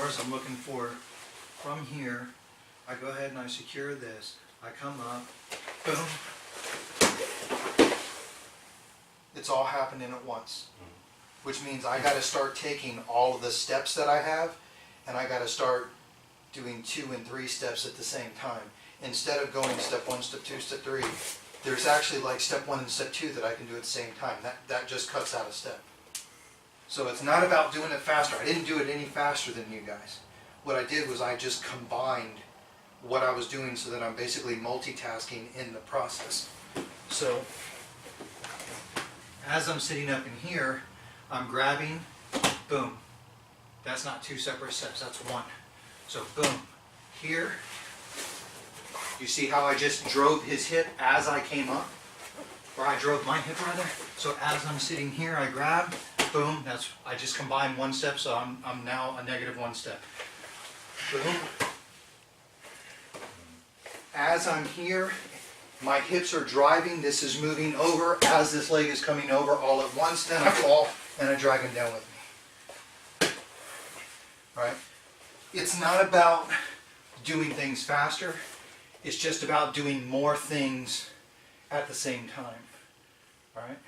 yours, I'm looking for from here, I go ahead and I secure this, I come up, boom. It's all happening at once, which means I got to start taking all of the steps that I have, and I got to start doing 2 and 3 steps at the same time. Instead of going step 1, step 2, step 3, there's actually like step 1 and step 2 that I can do at the same time. That just cuts out a step. So it's not about doing it faster. I didn't do it any faster than you guys. What I did was I just combined what I was doing so that I'm basically multitasking in the process. So as I'm sitting up in here, I'm grabbing, boom. That's not 2 separate steps, that's 1. So boom, here. You see how I just drove his hip as I came up? Or I drove my hip rather. So as I'm sitting here, I grab, boom, I just combined 1 step, so I'm now a -1 step. Boom. As I'm here, my hips are driving, this is moving over as this leg is coming over all at once, then I fall and I drag him down with me. Right? It's not about doing things faster, it's just about doing more things at the same time. Right?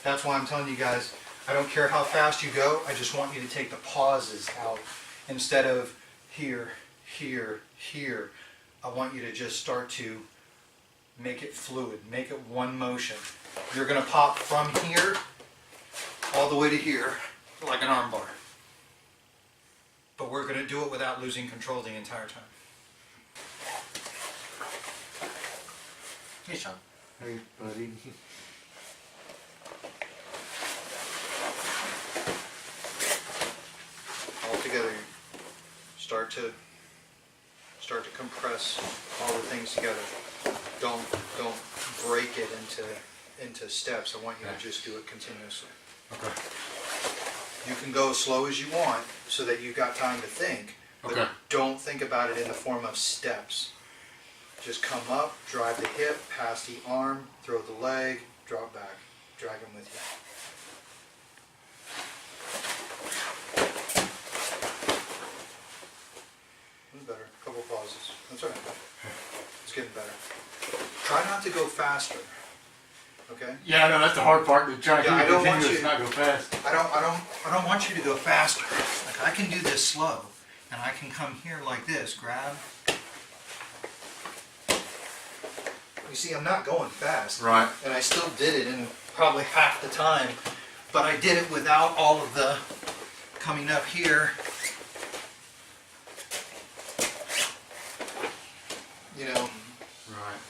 That's why I'm telling you guys, I don't care how fast you go, I just want you to take the pauses out. Instead of here, here, here, I want you to just start to make it fluid, make it one motion. You're going to pop from here all the way to here like an arm bar. But we're going to do it without losing control the entire time. Hey, Sean. Hey, buddy. All together, start to compress all the things together. Don't break it into steps. I want you to just do it continuously. Okay. You can go as slow as you want so that you've got time to think, but don't think about it in the form of steps. Just come up, drive the hip, pass the arm, throw the leg, drop back, drag them with you. That's better. A couple pauses. That's all right. It's getting better. Try not to go faster. Okay? Yeah, I know that's the hard part. To try to I don't want you not go fast. I don't want you to go faster. Like I can do this slow, and I can come here like this, grab. You see, I'm not going fast. Right. And I still did it in probably half the time, but I did it without all of the coming up here. You know.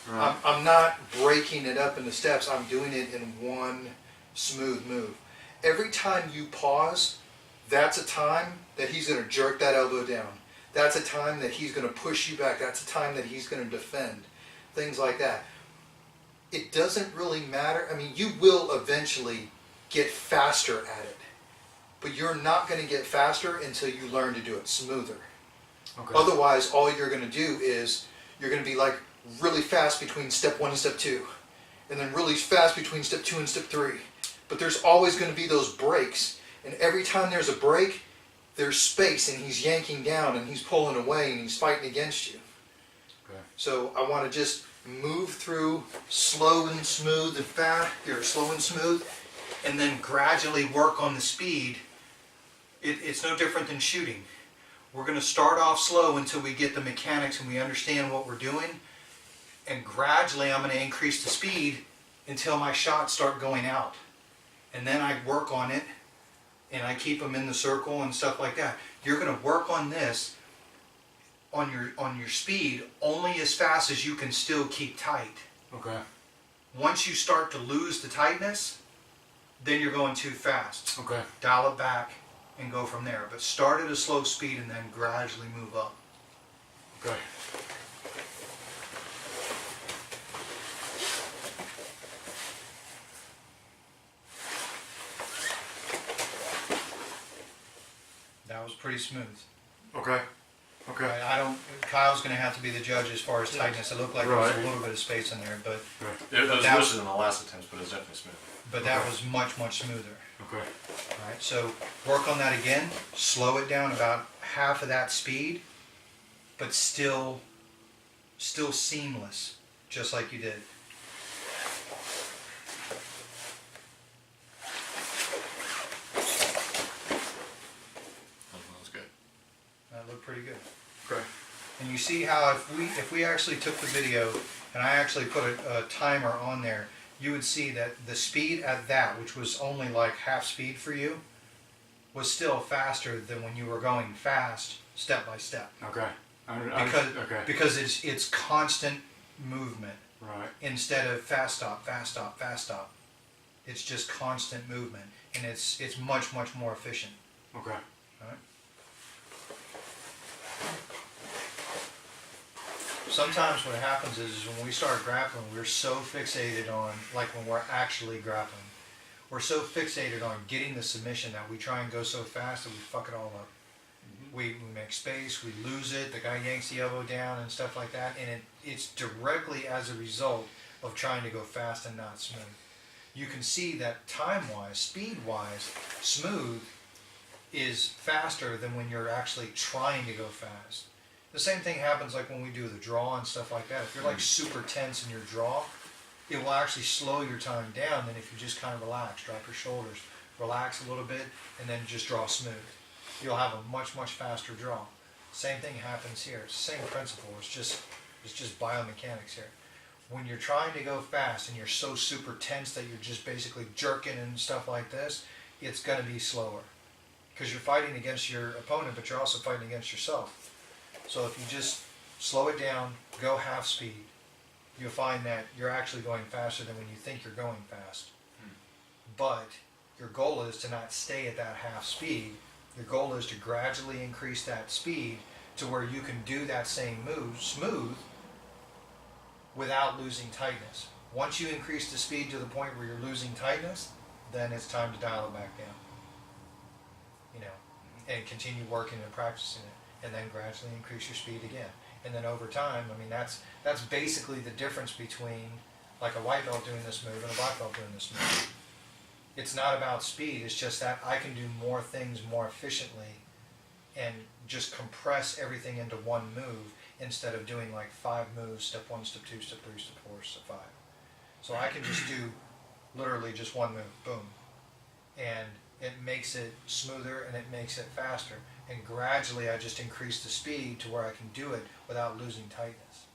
Right. I'm not breaking it up into steps. I'm doing it in one smooth move. Every time you pause, that's a time that he's going to jerk that elbow down. That's a time that he's going to push you back. That's a time that he's going to defend. Things like that. It doesn't really matter. I mean, you will eventually get faster at it. But you're not going to get faster until you learn to do it smoother. Okay. Otherwise, all you're going to do is, you're going to be like really fast between step 1 and step 2. And then really fast between step 2 and step 3. But there's always going to be those breaks. And every time there's a break, there's space and he's yanking down and he's pulling away and he's fighting against you. Okay. So I want to just move through slow and smooth and fast, slow and smooth, and then gradually work on the speed. It's no different than shooting. We're going to start off slow until we get the mechanics and we understand what we're doing. And gradually I'm going to increase the speed until my shots start going out. And then I work on it and I keep them in the circle and stuff like that. You're going to work on this on your speed only as fast as you can still keep tight. Okay. Once you start to lose the tightness, then you're going too fast. Okay. Dial it back and go from there. But start at a slow speed and then gradually move up. Okay. That was pretty smooth. Okay. Okay. I don't. Kyle's going to have to be the judge as far as tightness. It looked like there was a little bit of space in there, but It was looser than the last attempts, but it was definitely smooth. but that was much smoother. Okay. All right. So work on that again. Slow it down about half of that speed, but still seamless, just like you did. That was good. That looked pretty good. Okay. And you see how if we actually took the video and I actually put a timer on there, you would see that the speed at that, which was only like half speed for you, was still faster than when you were going fast, step by step. Okay. Okay. Because it's constant movement Right. instead of fast stop, fast stop, fast stop. It's just constant movement, and it's much more efficient. Okay. All right. Sometimes what happens is when we start grappling, we're so fixated on, like when we're actually grappling, we're so fixated on getting the submission that we try and go so fast that we fuck it all up. We make space, we lose it, the guy yanks the elbow down and stuff like that, and it's directly as a result of trying to go fast and not smooth. You can see that time-wise, speed-wise, smooth is faster than when you're actually trying to go fast. The same thing happens like when we do the draw and stuff like that. If you're like super tense in your draw, it will actually slow your time down than if you just kind of relax, drop your shoulders, relax a little bit, and then just draw smooth. You'll have a much faster draw. Same thing happens here. It's the same principle. It's just biomechanics here. When you're trying to go fast and you're so super tense that you're just basically jerking and stuff like this, it's going to be slower because you're fighting against your opponent, but you're also fighting against yourself. So if you just slow it down, go half speed, you'll find that you're actually going faster than when you think you're going fast. But your goal is to not stay at that half speed. Your goal is to gradually increase that speed to where you can do that same move smooth without losing tightness. Once you increase the speed to the point where you're losing tightness, then it's time to dial it back down. You know, and continue working and practicing it, and then gradually increase your speed again. And then over time, I mean, that's basically the difference between like a white belt doing this move and a black belt doing this move. It's not about speed, it's just that I can do more things more efficiently and just compress everything into one move instead of doing like 5 moves, step 1, step 2, step 3, step 4, step 5. So I can just do literally just one move, boom. And it makes it smoother and it makes it faster. And gradually I just increase the speed to where I can do it without losing tightness.